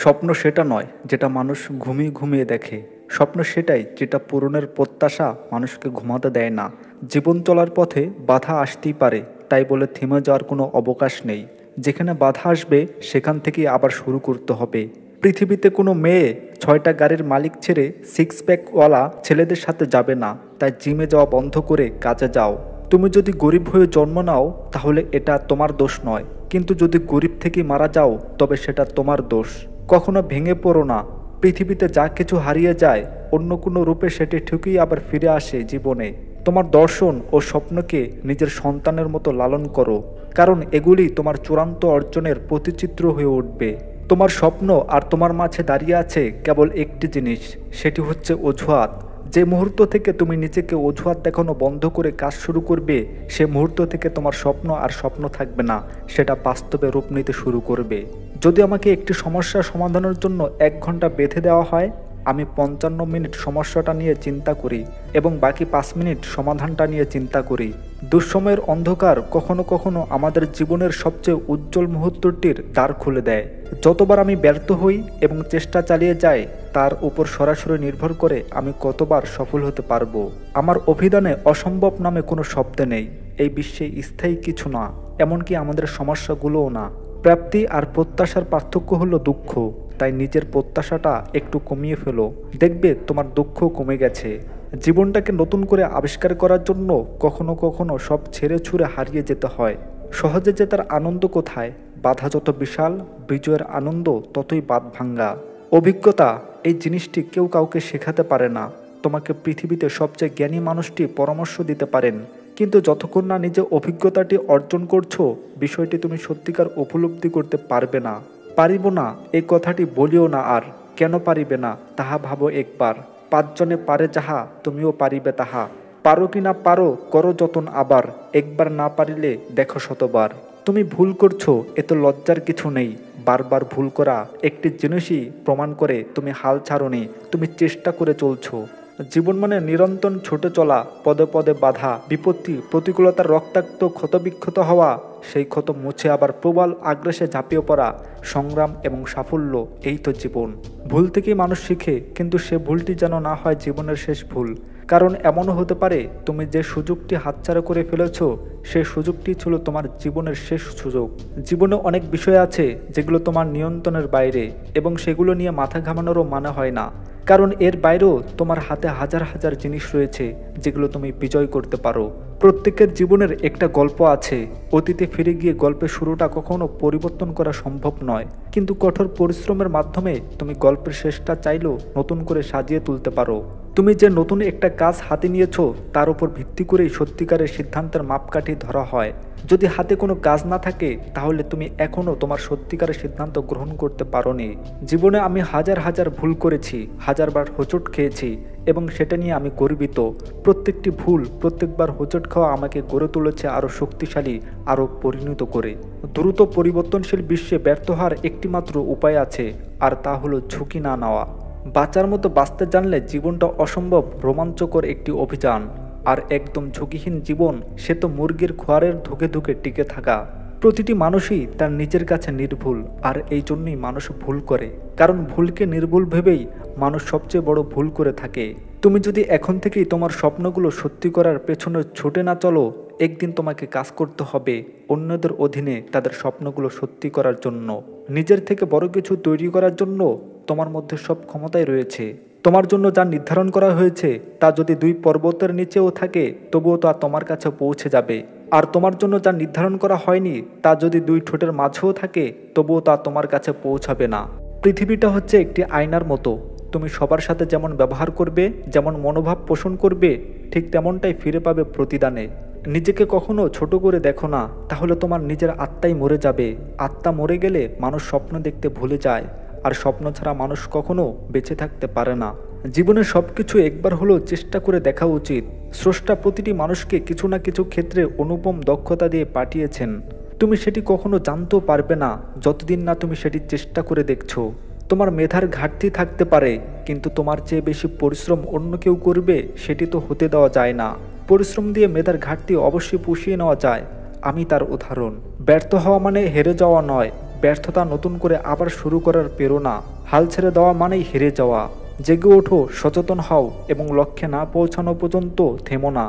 স্বপ্ন সেটা নয় যেটা মানুষ ঘুমিয়ে ঘুমিয়ে দেখে। স্বপ্ন সেটাই যেটা পূরণের প্রত্যাশা মানুষকে ঘুমাতে দেয় না। জীবন চলার পথে বাধা আসতেই পারে, তাই বলে থেমে যাওয়ার কোনো অবকাশ নেই। যেখানে বাধা আসবে সেখান থেকেই আবার শুরু করতে হবে। পৃথিবীতে কোনো মেয়ে 6টা গাড়ির মালিক ছেড়ে সিক্স প্যাকওয়ালা ছেলেদের সাথে যাবে না। তাই জিমে যাওয়া বন্ধ করে কাজে যাও। তুমি যদি গরিব হয়ে জন্ম নাও তাহলে এটা তোমার দোষ নয়, কিন্তু যদি গরিব থেকে মারা যাও তবে সেটা তোমার দোষ। কখনো ভেঙে পড়ো না। পৃথিবীতে যা কিছু হারিয়ে যায় অন্য কোনো রূপে সেটি ঠিকই আবার ফিরে আসে জীবনে। তোমার দর্শন ও স্বপ্নকে নিজের সন্তানের মতো লালন করো, কারণ এগুলি তোমার চূড়ান্ত অর্জনের প্রতিচিত্র হয়ে উঠবে। তোমার স্বপ্ন আর তোমার মাঝে দাঁড়িয়ে আছে কেবল একটি জিনিস, সেটি হচ্ছে অজুহাত। যে মুহূর্ত থেকে তুমি নিজেকে অজুহাত দেখানো বন্ধ করে কাজ শুরু করবে, সে মুহূর্ত থেকে তোমার স্বপ্ন আর স্বপ্ন থাকবে না, সেটা বাস্তবে রূপ নিতে শুরু করবে। যদি আমাকে একটি সমস্যা সমাধানের জন্য 1 ঘন্টা বেঁধে দেওয়া হয়, আমি 55 মিনিট সমস্যাটা নিয়ে চিন্তা করি এবং বাকি 5 মিনিট সমাধানটা নিয়ে চিন্তা করি। দুঃসময়ের অন্ধকার কখনো কখনো আমাদের জীবনের সবচেয়ে উজ্জ্বল মুহূর্তটির দ্বার খুলে দেয়। যতবার আমি ব্যর্থ হই এবং চেষ্টা চালিয়ে যাই, তার উপর সরাসরি নির্ভর করে আমি কতবার সফল হতে পারবো। আমার অভিধানে অসম্ভব নামে কোনো শব্দ নেই। এই বিশ্বে স্থায়ী কিছু না, এমনকি আমাদের সমস্যাগুলোও না। প্রাপ্তি আর প্রত্যাশার পার্থক্য হলো দুঃখ। তাই নিজের প্রত্যাশাটা একটু কমিয়ে ফেলো, দেখবে তোমার দুঃখ কমে গেছে। জীবনটাকে নতুন করে আবিষ্কার করার জন্য কখনো কখনো সব ছেড়ে ছুড়ে হারিয়ে যেতে হয়। সহজে জেতার আনন্দ কোথায়? বাধা যত বিশাল, বিজয়ের আনন্দ ততই বাঁধ ভাঙ্গা। অভিজ্ঞতা এই জিনিসটি কেউ কাউকে শেখাতে পারে না। তোমাকে পৃথিবীতে সবচেয়ে জ্ঞানী মানুষটি পরামর্শ দিতে পারেন, কিন্তু যতক্ষণ না নিজে অভিজ্ঞতাটি অর্জন করছো, বিষয়টি তুমি সত্যিকার উপলব্ধি করতে পারবে না। পারিব না এই কথাটি বলিও না আর। কেন পারিবে না তাহা ভাবো একবার। 5 জনে পারে যাহা, তুমিও পারিবে তাহা। পারো কি না পারো করো যতন আবার, একবার না পারিলে দেখো শতবার। তুমি ভুল করছো, এত লজ্জার কিছু নেই। বারবার ভুল করা একটি জিনিসই প্রমাণ করে তুমি হাল ছাড়োনি, তুমি চেষ্টা করে চলছো। জীবন মানে নিরন্তর ছুটে চলা, পদে পদে বাধা, বিপত্তি, প্রতিকূলতার রক্তাক্ত ক্ষতবিক্ষত হওয়া, সেই ক্ষত মুছে আবার প্রবল আগ্রাসে ঝাঁপিয়ে পড়া, সংগ্রাম এবং সাফল্য, এই তো জীবন। ভুল থেকেই মানুষ শিখে, কিন্তু সে ভুলটি যেন না হয় জীবনের শেষ ভুল। কারণ এমনও হতে পারে তুমি যে সুযোগটি হাতছাড়া করে ফেলেছ, সেই সুযোগটি ছিল তোমার জীবনের শেষ সুযোগ। জীবনে অনেক বিষয় আছে যেগুলো তোমার নিয়ন্ত্রণের বাইরে, এবং সেগুলো নিয়ে মাথা ঘামানোরও মানে হয় না। কারণ এর বাইরেও তোমার হাতে হাজার হাজার জিনিস রয়েছে যেগুলো তুমি বিজয় করতে পারো। প্রত্যেকের জীবনের একটা গল্প আছে। অতীতে ফিরে গিয়ে গল্পের শুরুটা কখনো পরিবর্তন করা সম্ভব নয়, কিন্তু কঠোর পরিশ্রমের মাধ্যমে তুমি গল্পের শেষটা চাইলেও নতুন করে সাজিয়ে তুলতে পারো। তুমি যে নতুন একটা কাজ হাতে নিয়েছো, তার উপর ভিত্তি করেই সত্যিকারের সিদ্ধান্তের মাপকাঠি ধরা হয়। যদি হাতে কোনো কাজ না থাকে, তাহলে তুমি এখনও তোমার সত্যিকারের সিদ্ধান্ত গ্রহণ করতে পারোনি। জীবনে আমি হাজার হাজার ভুল করেছি, হাজারবার হোঁচট খেয়েছি, এবং সেটা নিয়ে আমি গর্বিত। প্রত্যেকটি ভুল, প্রত্যেকবার হোঁচট খাওয়া আমাকে গড়ে তুলেছে আরও শক্তিশালী, আরও পরিণত করে। দ্রুত পরিবর্তনশীল বিশ্বে ব্যর্থ হওয়ার একটিমাত্র উপায় আছে, আর তা হলো ঝুঁকি না নেওয়া। বাঁচার মতো বাঁচতে জানলে জীবনটা অসম্ভব রোমাঞ্চকর একটি অভিযান। আর একদম ঝুঁকিহীন জীবন, সে তো মুরগির খোয়ারের ধুকে ধুকে টিকে থাকা। প্রতিটি মানুষই তার নিজের কাছে নির্ভুল, আর এই জন্যই মানুষ ভুল করে। কারণ ভুলকে নির্ভুল ভেবেই মানুষ সবচেয়ে বড় ভুল করে থাকে। তুমি যদি এখন থেকেই তোমার স্বপ্নগুলো সত্যি করার পেছনে ছুটে না চলো, একদিন তোমাকে কাজ করতে হবে অন্যদের অধীনে তাদের স্বপ্নগুলো সত্যি করার জন্য। নিজের থেকে বড় কিছু তৈরি করার জন্য তোমার মধ্যে সব ক্ষমতাই রয়েছে। তোমার জন্য যা নির্ধারণ করা হয়েছে, তা যদি 2 পর্বতের নিচেও থাকে, তবুও তা তোমার কাছে পৌঁছে যাবে। আর তোমার জন্য যা নির্ধারণ করা হয়নি, তা যদি 2 ঠোঁটের মাঝেও থাকে, তবুও তা তোমার কাছে পৌঁছাবে না। পৃথিবীটা হচ্ছে একটি আয়নার মতো। তুমি সবার সাথে যেমন ব্যবহার করবে, যেমন মনোভাব পোষণ করবে, ঠিক তেমনটাই ফিরে পাবে প্রতিদানে। নিজেকে কখনো ছোট করে দেখো না, তাহলে তোমার নিজের আত্মাই মরে যাবে। আত্মা মরে গেলে মানুষ স্বপ্ন দেখতে ভুলে যায়, আর স্বপ্ন ছাড়া মানুষ কখনো বেঁচে থাকতে পারে না। জীবনে সবকিছু একবার হলেও চেষ্টা করে দেখা উচিত। স্রষ্টা প্রতিটি মানুষকে কিছু না কিছু ক্ষেত্রে অনুপম দক্ষতা দিয়ে পাঠিয়েছেন। তুমি সেটি কখনো জানতেও পারবে না যতদিন না তুমি সেটি চেষ্টা করে দেখছো। তোমার মেধার ঘাটতি থাকতে পারে, কিন্তু তোমার চেয়ে বেশি পরিশ্রম অন্য কেউ করবে সেটি তো হতে দেওয়া যায় না। পরিশ্রম দিয়ে মেধার ঘাটতি অবশ্যই পুষিয়ে নেওয়া যায়। আমি তার উদাহরণ। ব্যর্থ হওয়া মানে হেরে যাওয়া নয়, ব্যর্থতা নতুন করে আবার শুরু করার প্রেরণা। হাল ছেড়ে দেওয়া মানেই হেরে যাওয়া। জেগে ওঠো, সচেতন হও এবং লক্ষ্যে না পৌঁছানো পর্যন্ত থেমো না।